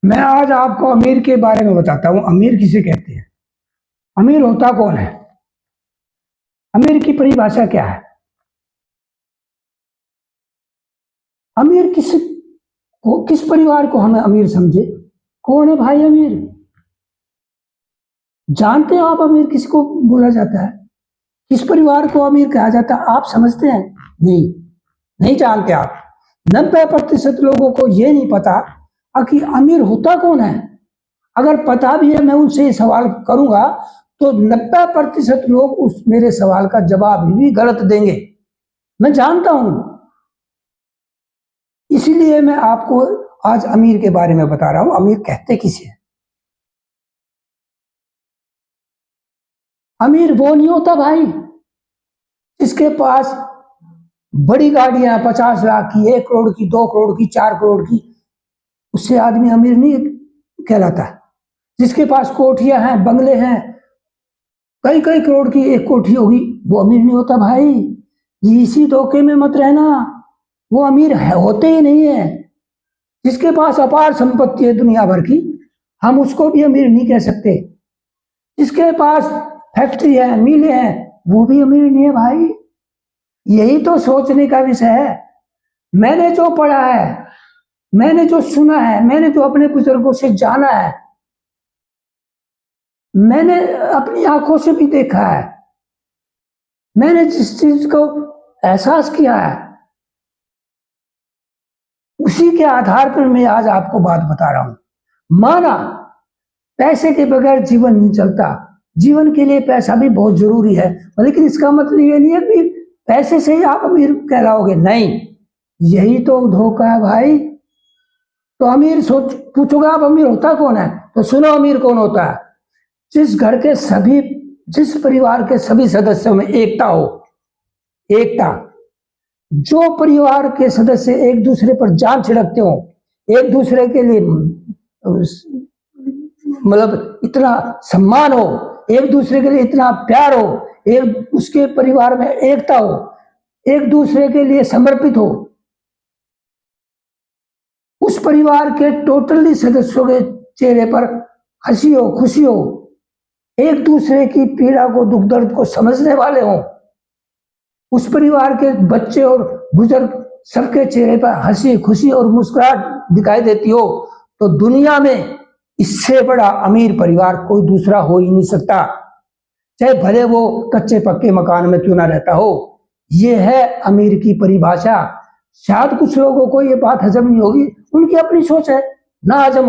मैं आज आपको अमीर के बारे में बताता हूँ। अमीर किसे कहते हैं? अमीर होता कौन है? अमीर की परिभाषा क्या है? अमीर किस परिवार को हम अमीर समझे? कौन है भाई अमीर? जानते हो आप अमीर किसको बोला जाता है? किस परिवार को अमीर कहा जाता है? आप समझते हैं? नहीं, नहीं जानते आप। 90% लोगों को यह नहीं पता कि अमीर होता कौन है। अगर पता भी है, मैं उनसे सवाल करूंगा तो 90% लोग उस मेरे सवाल का जवाब भी गलत देंगे। मैं जानता हूं, इसीलिए मैं आपको आज अमीर के बारे में बता रहा हूं। अमीर कहते किसे हैं? अमीर वो नहीं होता भाई जिसके पास बड़ी गाड़ियां 50 लाख की, 1 करोड़ की, 2 करोड़ की, 4 करोड़ की, उससे आदमी अमीर नहीं कहलाता। जिसके पास कोठियां हैं, बंगले हैं, कई कई करोड़ की एक कोठी होगी, वो अमीर नहीं होता भाई। इसी धोखे में मत रहना, वो अमीर होते ही नहीं है। जिसके पास अपार संपत्ति है दुनिया भर की, हम उसको भी अमीर नहीं कह सकते। जिसके पास फैक्ट्री है, मिलें हैं, वो भी अमीर नहीं है भाई। यही तो सोचने का विषय है। मैंने जो पढ़ा है, मैंने जो सुना है, मैंने जो अपने बुजुर्गों से जाना है, मैंने अपनी आंखों से भी देखा है, मैंने जिस चीज को एहसास किया है, उसी के आधार पर मैं आज आपको बात बता रहा हूं। माना पैसे के बगैर जीवन नहीं चलता, जीवन के लिए पैसा भी बहुत जरूरी है, लेकिन इसका मतलब ये नहीं है कि पैसे से ही आप अमीर कहलाओगे। नहीं, यही तो धोखा है भाई। तो अमीर सोच पूछोगे आप अमीर होता कौन है? तो सुनो अमीर कौन होता है। जिस परिवार के सभी सदस्यों में एकता हो। एकता, जो परिवार के सदस्य एक दूसरे पर जान छिड़कते हो, एक दूसरे के लिए मतलब इतना सम्मान हो, एक दूसरे के लिए इतना प्यार हो, एक उसके परिवार में एकता हो, एक दूसरे के लिए समर्पित हो, उस परिवार के टोटली सदस्यों के चेहरे पर हंसी हो, खुशी हो, एक दूसरे की पीड़ा को, दुख दर्द को समझने वाले हों, उस परिवार के बच्चे और बुजुर्ग सबके चेहरे पर हंसी, खुशी और मुस्कुराहट दिखाई देती हो, तो दुनिया में इससे बड़ा अमीर परिवार कोई दूसरा हो ही नहीं सकता, चाहे भले वो कच्चे पक्के मकान में क्यों ना रहता हो। ये है अमीर की परिभाषा। शायद कुछ लोगों को ये बात हजम नहीं होगी, उनकी अपनी सोच है, ना हजम